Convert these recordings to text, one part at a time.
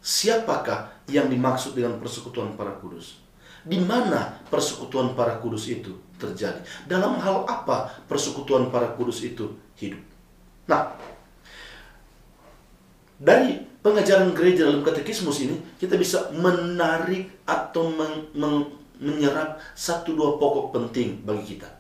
Siapakah yang dimaksud dengan persekutuan para kudus? Di mana persekutuan para kudus itu terjadi? Dalam hal apa persekutuan para kudus itu hidup? Nah, dari pengajaran gereja dalam katekismus ini, kita bisa menarik atau menyerap satu dua pokok penting bagi kita.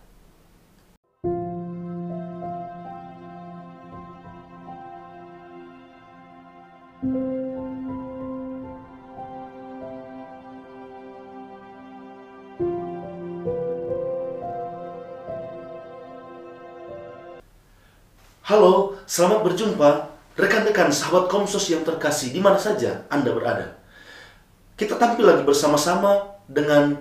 Halo, selamat berjumpa rekan-rekan sahabat Komsos yang terkasih di mana saja Anda berada. Kita tampil lagi bersama-sama dengan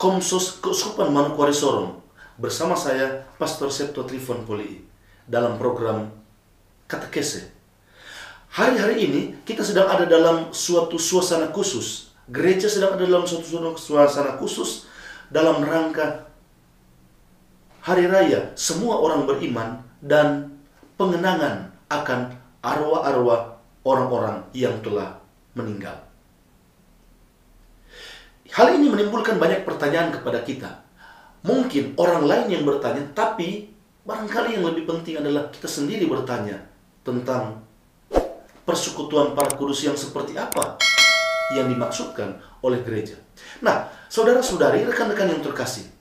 Komsos Keuskupan Manokwari Sorong bersama saya Pastor Septo Trifon Polii dalam program Katekese. Hari-hari ini kita sedang ada dalam suatu suasana khusus. Gereja sedang ada dalam suatu suasana khusus dalam rangka hari raya semua orang beriman dan pengenangan akan arwah-arwah orang-orang yang telah meninggal. Hal ini menimbulkan banyak pertanyaan kepada kita. Mungkin orang lain yang bertanya, tapi barangkali yang lebih penting adalah kita sendiri bertanya tentang persekutuan para kudus yang seperti apa yang dimaksudkan oleh gereja. Nah, saudara-saudari, rekan-rekan yang terkasih,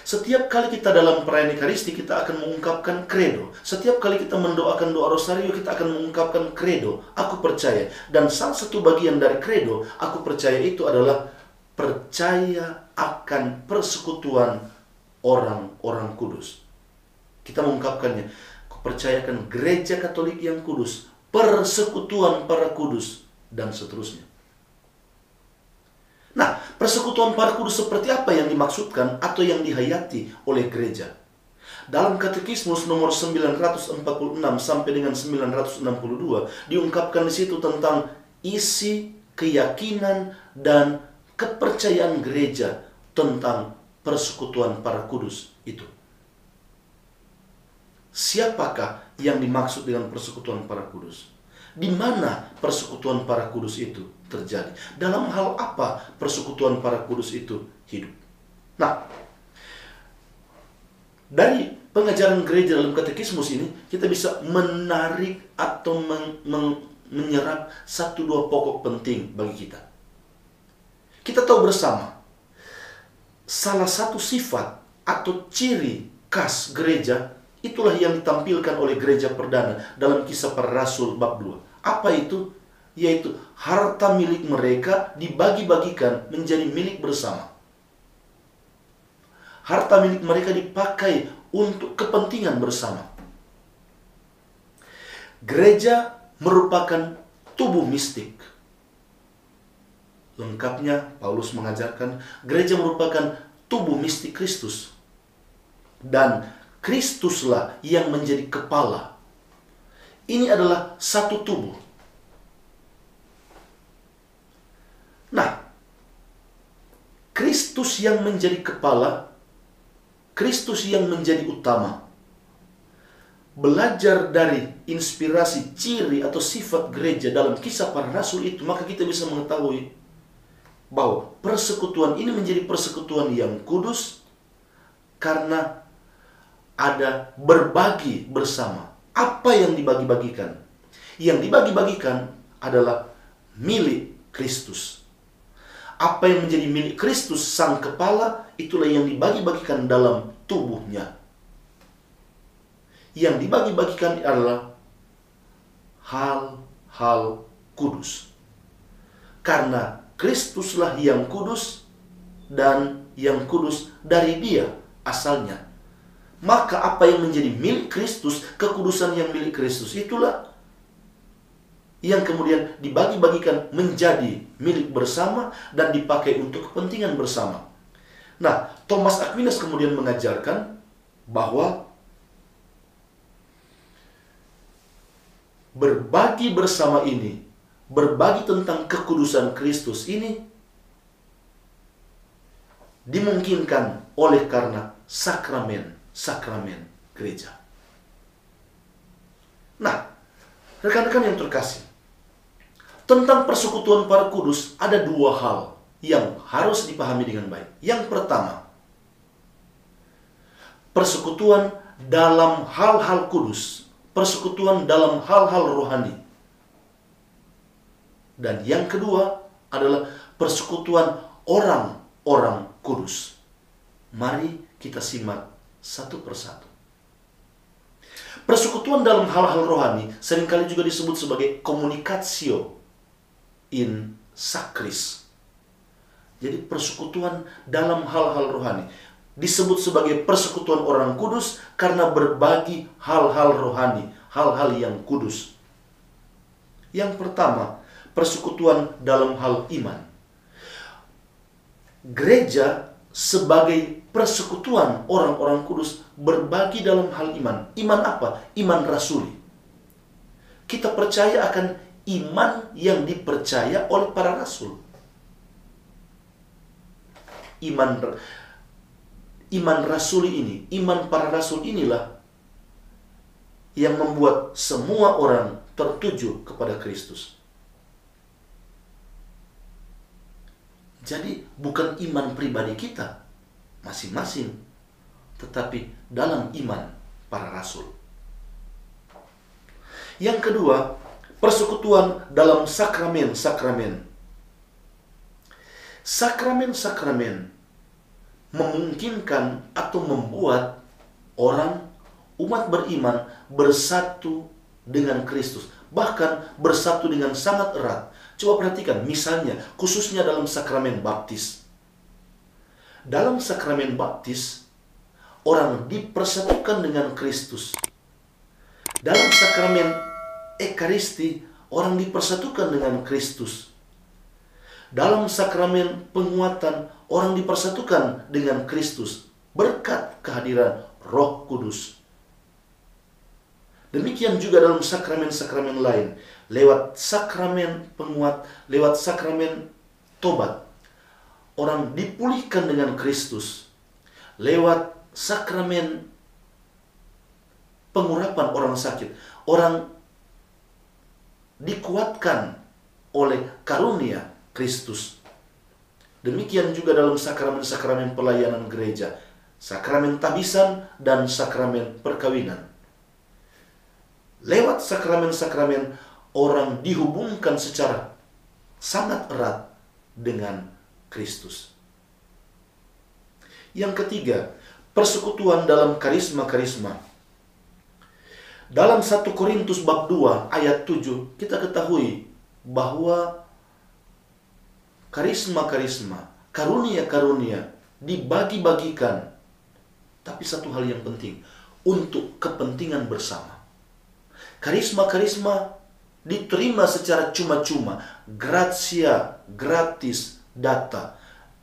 setiap kali kita dalam perayaan Ekaristi, kita akan mengungkapkan kredo. Setiap kali kita mendoakan doa rosario, kita akan mengungkapkan kredo. Aku percaya. Dan salah satu bagian dari kredo, aku percaya itu adalah percaya akan persekutuan orang-orang kudus. Kita mengungkapkannya. Aku percayakan gereja Katolik yang kudus, persekutuan para kudus, dan seterusnya. Nah, persekutuan para kudus seperti apa yang dimaksudkan atau yang dihayati oleh gereja? Dalam Katekismus nomor 946 sampai dengan 962 diungkapkan di situ tentang isi keyakinan dan kepercayaan gereja tentang persekutuan para kudus itu. Siapakah yang dimaksud dengan persekutuan para kudus? Di mana persekutuan para kudus itu terjadi? Dalam hal apa persekutuan para kudus itu hidup? Nah, dari pengajaran gereja dalam katekismus ini, kita bisa menarik atau menyerap satu dua pokok penting bagi kita. Kita tahu bersama, salah satu sifat atau ciri khas gereja, itulah yang ditampilkan oleh gereja perdana dalam Kisah Para Rasul bab 2. Apa itu? Yaitu harta milik mereka dibagi-bagikan menjadi milik bersama. Harta milik mereka dipakai untuk kepentingan bersama. Gereja merupakan tubuh mistik. Lengkapnya Paulus mengajarkan gereja merupakan tubuh mistik Kristus. Dan Kristuslah yang menjadi kepala. Ini adalah satu tubuh. Nah, Kristus yang menjadi kepala, Kristus yang menjadi utama. Belajar dari inspirasi, ciri atau sifat gereja dalam Kisah Para Rasul itu, maka kita bisa mengetahui bahwa persekutuan ini menjadi persekutuan yang kudus karena ada berbagi bersama. Apa yang dibagi-bagikan? Yang dibagi-bagikan adalah milik Kristus. Apa yang menjadi milik Kristus sang kepala, itulah yang dibagi-bagikan dalam tubuhnya. Yang dibagi-bagikan adalah hal-hal kudus. Karena Kristuslah yang kudus dan yang kudus dari Dia asalnya. Maka apa yang menjadi milik Kristus, kekudusan yang milik Kristus, itulah yang kemudian dibagi-bagikan menjadi milik bersama dan dipakai untuk kepentingan bersama. Nah, Thomas Aquinas kemudian mengajarkan bahwa berbagi bersama ini, berbagi tentang kekudusan Kristus ini dimungkinkan oleh karena sakramen gereja. Nah, rekan-rekan yang terkasih, Tentang persekutuan para kudus, ada dua hal yang harus dipahami dengan baik. Yang pertama, persekutuan dalam hal-hal kudus, persekutuan dalam hal-hal rohani. Dan yang kedua adalah persekutuan orang-orang kudus. Mari kita simak satu persatu. Persekutuan dalam hal-hal rohani seringkali juga disebut sebagai communicatio in sacris. Jadi persekutuan dalam hal-hal rohani disebut sebagai persekutuan orang kudus karena berbagi hal-hal rohani, hal-hal yang kudus. Yang pertama, persekutuan dalam hal iman. Gereja sebagai persekutuan orang-orang kudus berbagi dalam hal iman. Iman apa? Iman rasuli. Kita percaya akan iman yang dipercaya oleh para rasul. Iman rasuli ini, iman para rasul inilah yang membuat semua orang tertuju kepada Kristus. Jadi bukan iman pribadi kita masing-masing, tetapi dalam iman para rasul. Yang kedua, persekutuan dalam sakramen-sakramen. Sakramen-sakramen memungkinkan atau membuat orang, umat beriman bersatu dengan Kristus, bahkan bersatu dengan sangat erat. Coba perhatikan, misalnya, khususnya dalam sakramen baptis. Dalam sakramen baptis, orang dipersatukan dengan Kristus. Dalam sakramen ekaristi, orang dipersatukan dengan Kristus. Dalam sakramen penguatan, orang dipersatukan dengan Kristus berkat kehadiran Roh Kudus. Demikian juga dalam sakramen-sakramen lain, lewat sakramen penguat, lewat sakramen tobat, orang dipulihkan dengan Kristus. Lewat sakramen pengurapan orang sakit, orang dikuatkan oleh karunia Kristus. Demikian juga dalam sakramen-sakramen pelayanan gereja, sakramen tabisan dan sakramen perkawinan. Lewat sakramen-sakramen, orang dihubungkan secara sangat erat dengan Kristus. Yang ketiga, persekutuan dalam karisma-karisma. Dalam 1 Korintus bab 2 ayat 7, kita ketahui bahwa karisma-karisma, karunia-karunia dibagi-bagikan. Tapi satu hal yang penting, untuk kepentingan bersama. Karisma-karisma diterima secara cuma-cuma, gratia, gratis, data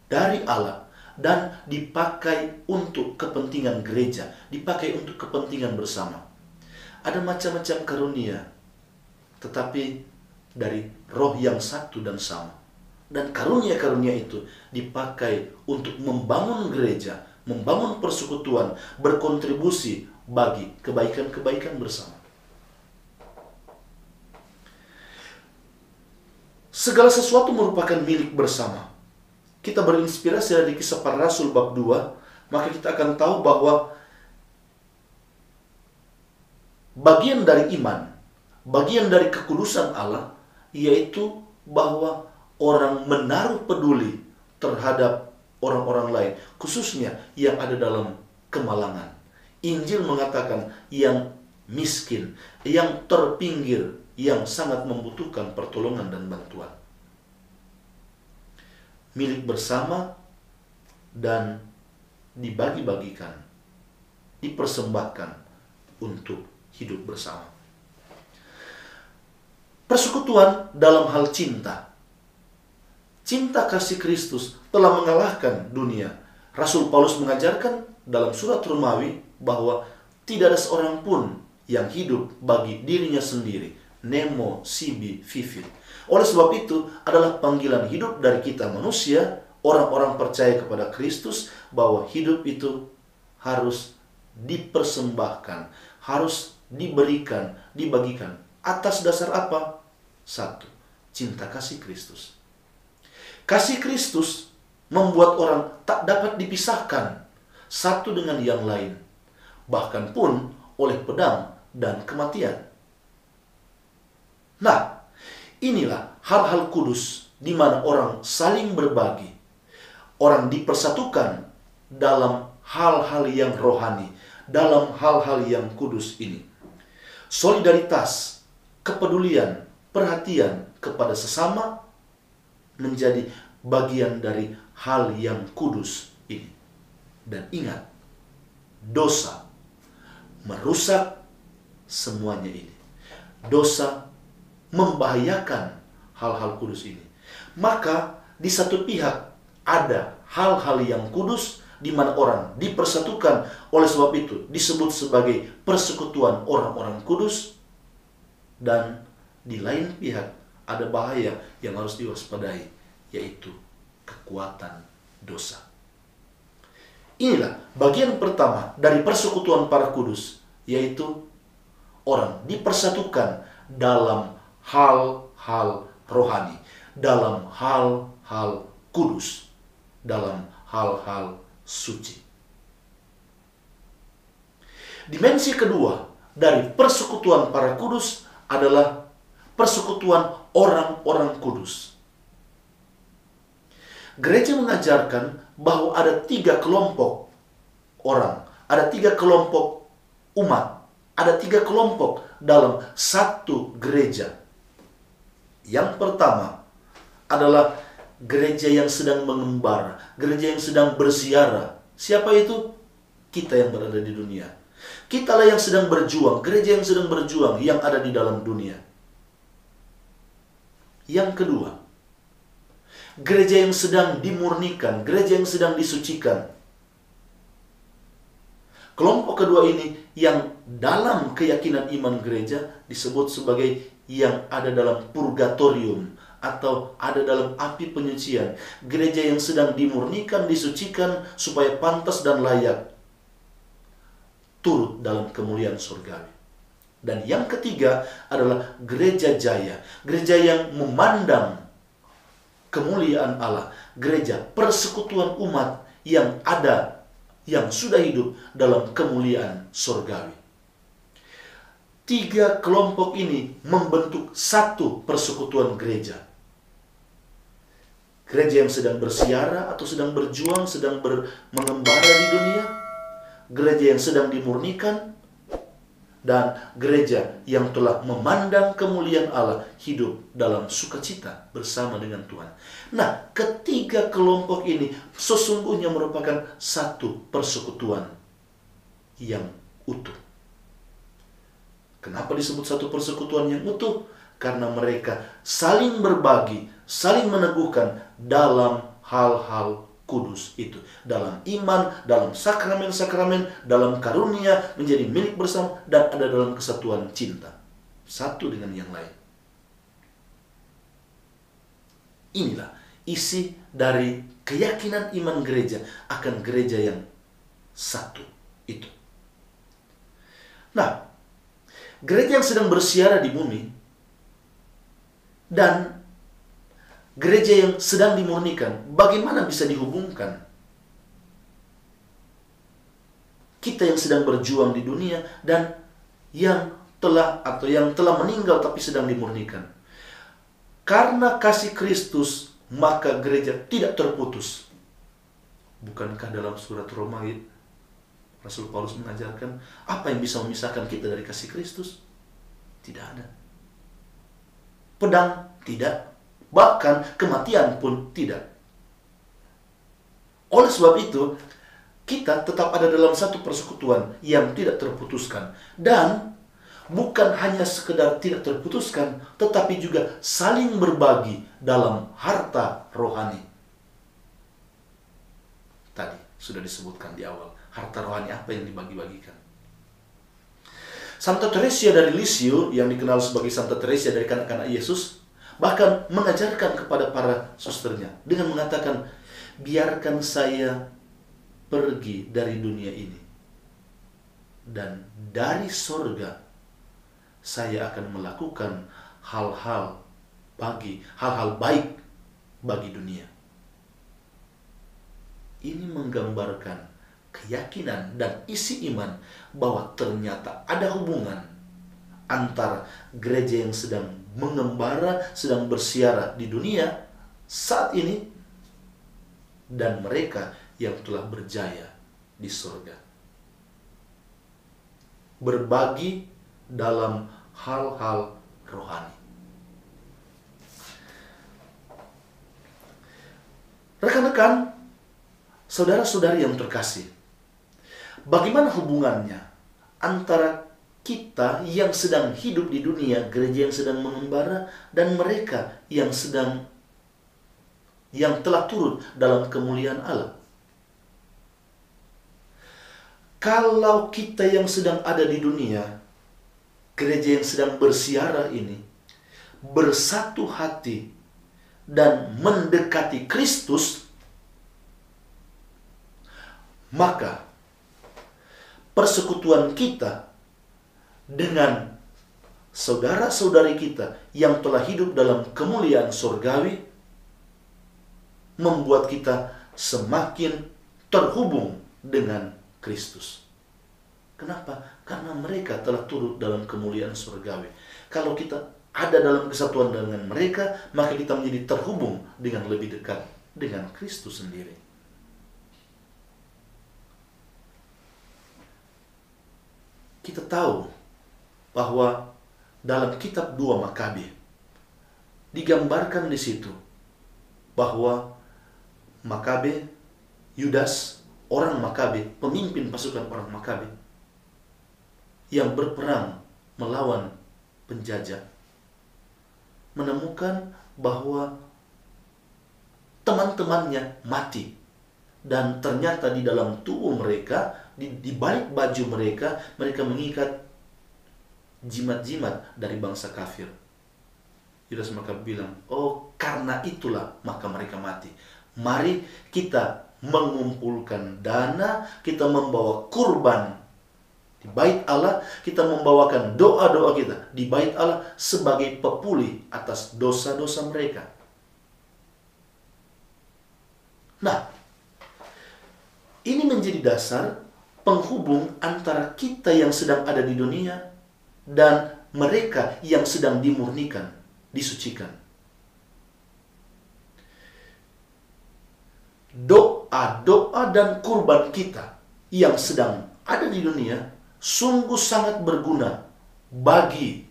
dari Allah, dan dipakai untuk kepentingan gereja, dipakai untuk kepentingan bersama. Ada macam-macam karunia, tetapi dari roh yang satu dan sama. Dan karunia-karunia itu dipakai untuk membangun gereja, membangun persekutuan, berkontribusi bagi kebaikan-kebaikan bersama. Segala sesuatu merupakan milik bersama. Kita berinspirasi dari Kisah Para Rasul bab 2, maka kita akan tahu bahwa bagian dari iman, bagian dari kekudusan Allah, yaitu bahwa orang menaruh peduli terhadap orang-orang lain, khususnya yang ada dalam kemalangan. Injil mengatakan yang miskin, yang terpinggir, yang sangat membutuhkan pertolongan dan bantuan. Milik bersama dan dibagi-bagikan, dipersembahkan untuk hidup bersama. Persekutuan dalam hal cinta. Cinta kasih Kristus telah mengalahkan dunia. Rasul Paulus mengajarkan dalam surat Romawi bahwa tidak ada seorang pun yang hidup bagi dirinya sendiri. Nemo sibi vivit. Oleh sebab itu adalah panggilan hidup dari kita manusia, orang-orang percaya kepada Kristus, bahwa hidup itu harus dipersembahkan, harus diberikan, dibagikan. Atas dasar apa? Satu, cinta kasih Kristus. Kasih Kristus membuat orang tak dapat dipisahkan satu dengan yang lain, bahkan pun oleh pedang dan kematian. Nah, inilah hal-hal kudus di mana orang saling berbagi. Orang dipersatukan dalam hal-hal yang rohani, dalam hal-hal yang kudus ini. Solidaritas, kepedulian, perhatian kepada sesama menjadi bagian dari hal yang kudus ini. Dan ingat, dosa merusak semuanya ini. Dosa membahayakan hal-hal kudus ini. Maka di satu pihak ada hal-hal yang kudus di mana orang dipersatukan, oleh sebab itu disebut sebagai persekutuan orang-orang kudus. Dan di lain pihak ada bahaya yang harus diwaspadai, yaitu kekuatan dosa. Inilah bagian pertama dari persekutuan para kudus, yaitu orang dipersatukan dalam hal-hal rohani, dalam hal-hal kudus, dalam hal-hal suci. Dimensi kedua dari persekutuan para kudus adalah persekutuan orang-orang kudus. Gereja mengajarkan bahwa ada 3 kelompok orang, ada 3 kelompok umat, ada 3 kelompok dalam satu gereja. Yang pertama adalah gereja yang sedang mengembara, gereja yang sedang bersiara. Siapa itu? Kita yang berada di dunia. Kitalah yang sedang berjuang, gereja yang sedang berjuang, yang ada di dalam dunia. Yang kedua, gereja yang sedang dimurnikan, gereja yang sedang disucikan. Kelompok kedua ini yang dalam keyakinan iman gereja disebut sebagai yang ada dalam purgatorium atau ada dalam api penyucian. Gereja yang sedang dimurnikan, disucikan supaya pantas dan layak turut dalam kemuliaan surgawi. Dan yang ketiga adalah gereja jaya, gereja yang memandang kemuliaan Allah, gereja persekutuan umat yang ada, yang sudah hidup dalam kemuliaan surgawi. 3 kelompok ini membentuk satu persekutuan gereja. Gereja yang sedang bersiara atau sedang berjuang, sedang mengembara di dunia, gereja yang sedang dimurnikan, dan gereja yang telah memandang kemuliaan Allah, hidup dalam sukacita bersama dengan Tuhan. Nah, ketiga kelompok ini sesungguhnya merupakan satu persekutuan yang utuh. Kenapa disebut satu persekutuan yang utuh? Karena mereka saling berbagi, saling meneguhkan dalam hal-hal kudus itu, dalam iman, dalam sakramen-sakramen, dalam karunia menjadi milik bersama, dan ada dalam kesatuan cinta satu dengan yang lain. Inilah isi dari keyakinan iman gereja akan gereja yang satu itu. Nah, gereja yang sedang bersiara di bumi dan gereja yang sedang dimurnikan, bagaimana bisa dihubungkan? Kita yang sedang berjuang di dunia dan yang telah meninggal tapi sedang dimurnikan. Karena kasih Kristus, maka gereja tidak terputus. Bukankah dalam surat Roma Rasul Paulus mengajarkan apa yang bisa memisahkan kita dari kasih Kristus? Tidak ada. Pedang tidak. Bahkan kematian pun tidak. Oleh sebab itu, kita tetap ada dalam satu persekutuan yang tidak terputuskan. Dan bukan hanya sekedar tidak terputuskan, tetapi juga saling berbagi dalam harta rohani. Tadi sudah disebutkan di awal, harta rohani apa yang dibagi-bagikan. Santa Teresia dari Lisieux, yang dikenal sebagai Santa Teresia dari kanak-kanak Yesus, bahkan mengajarkan kepada para susternya dengan mengatakan, biarkan saya pergi dari dunia ini, dan dari sorga saya akan melakukan hal-hal bagi hal-hal baik bagi dunia. Ini menggambarkan keyakinan dan isi iman bahwa ternyata ada hubungan antara gereja yang sedang mengembara, sedang bersiara di dunia saat ini, dan mereka yang telah berjaya di surga. Berbagi dalam hal-hal rohani. Rekan-rekan, saudara-saudari yang terkasih, bagaimana hubungannya antara kita yang sedang hidup di dunia, gereja yang sedang mengembara, dan mereka yang telah turut dalam kemuliaan Allah? Kalau kita yang sedang ada di dunia, gereja yang sedang bersiara ini, bersatu hati dan mendekati Kristus, maka persekutuan kita dengan saudara-saudari kita yang telah hidup dalam kemuliaan surgawi membuat kita semakin terhubung dengan Kristus. Kenapa? Karena mereka telah turut dalam kemuliaan surgawi. Kalau kita ada dalam kesatuan dengan mereka, maka kita menjadi terhubung dengan lebih dekat dengan Kristus sendiri. Kita tahu bahwa dalam kitab 2 Makabe digambarkan di situ bahwa Makabe, Yudas, orang Makabe, pemimpin pasukan orang Makabe yang berperang melawan penjajah, menemukan bahwa teman-temannya mati, dan ternyata di dalam tubuh mereka, di balik baju mereka, mereka mengikat jimat-jimat dari bangsa kafir. Yudas maka bilang, oh karena itulah maka mereka mati. Mari kita mengumpulkan dana, kita membawa kurban di bait Allah, kita membawakan doa-doa kita di bait Allah sebagai pepulih atas dosa-dosa mereka. Nah, ini menjadi dasar penghubung antara kita yang sedang ada di dunia dan mereka yang sedang dimurnikan, disucikan. Doa-doa dan kurban kita yang sedang ada di dunia sungguh sangat berguna bagi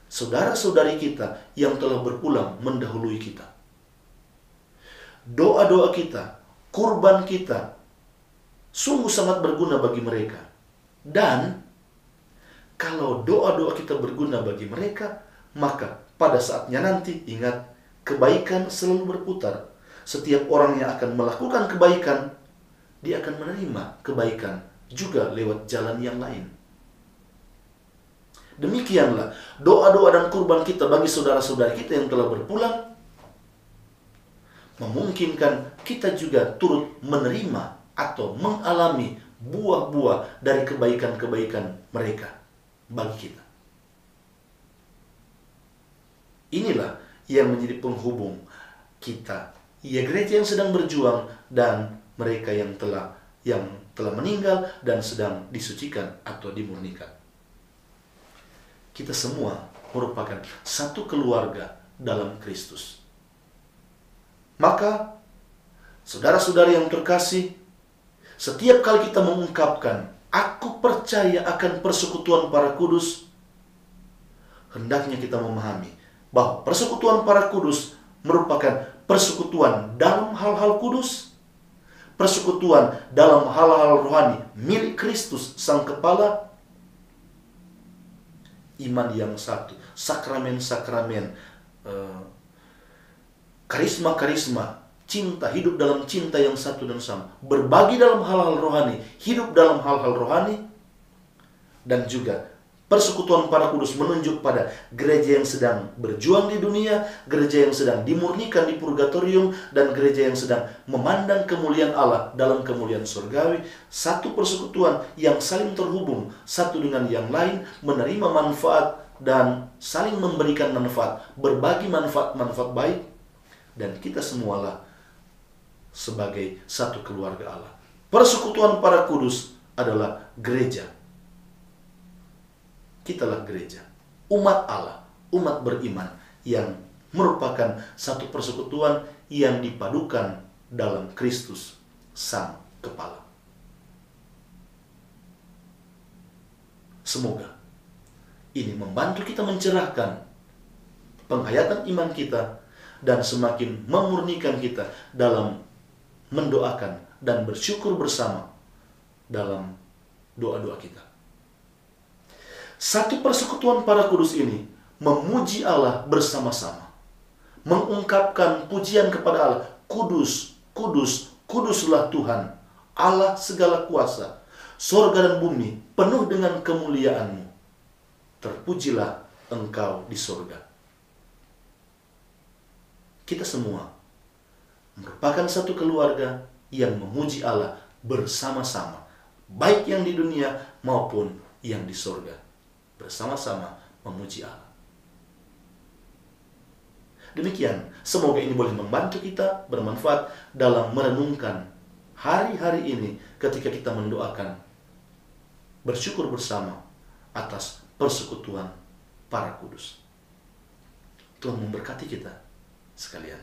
saudara-saudari kita yang telah berpulang mendahului kita. Doa-doa kita, kurban kita sungguh sangat berguna bagi mereka. Dan kalau doa-doa kita berguna bagi mereka, maka pada saatnya nanti ingat, kebaikan selalu berputar. Setiap orang yang akan melakukan kebaikan, dia akan menerima kebaikan juga lewat jalan yang lain. Demikianlah doa-doa dan kurban kita bagi saudara-saudari kita yang telah berpulang, memungkinkan kita juga turut menerima atau mengalami buah-buah dari kebaikan-kebaikan mereka bagi kita. Inilah yang menjadi penghubung kita, ya gereja yang sedang berjuang dan mereka yang telah meninggal dan sedang disucikan atau dimurnikan. Kita semua merupakan satu keluarga dalam Kristus. Maka, saudara-saudari yang terkasih, setiap kali kita mengungkapkan, aku percaya akan persekutuan para kudus, hendaknya kita memahami bahwa persekutuan para kudus merupakan persekutuan dalam hal-hal kudus, persekutuan dalam hal-hal rohani milik Kristus Sang Kepala, iman yang satu, sakramen-sakramen, karisma-karisma, cinta, hidup dalam cinta yang satu dan sama, berbagi dalam hal-hal rohani, hidup dalam hal-hal rohani, dan juga persekutuan para kudus menunjuk pada gereja yang sedang berjuang di dunia, gereja yang sedang dimurnikan di purgatorium, dan gereja yang sedang memandang kemuliaan Allah dalam kemuliaan surgawi. Satu persekutuan yang saling terhubung satu dengan yang lain, menerima manfaat dan saling memberikan manfaat, berbagi manfaat-manfaat baik, dan kita semualah sebagai satu keluarga Allah. Persekutuan para kudus adalah gereja. Kitalah gereja, umat Allah, umat beriman yang merupakan satu persekutuan yang dipadukan dalam Kristus, Sang Kepala. Semoga ini membantu kita mencerahkan penghayatan iman kita dan semakin memurnikan kita dalam mendoakan dan bersyukur bersama dalam doa-doa kita. Satu persekutuan para kudus ini memuji Allah bersama-sama, mengungkapkan pujian kepada Allah. Kudus, kudus, kuduslah Tuhan, Allah segala kuasa. Sorga dan bumi penuh dengan kemuliaan-Mu. Terpujilah Engkau di sorga. Kita semua merupakan satu keluarga yang memuji Allah bersama-sama, baik yang di dunia maupun yang di sorga. Bersama-sama memuji Allah. Demikian, semoga ini boleh membantu kita bermanfaat dalam merenungkan hari-hari ini ketika kita mendoakan, bersyukur bersama atas persekutuan para kudus. Tuhan memberkati kita sekalian.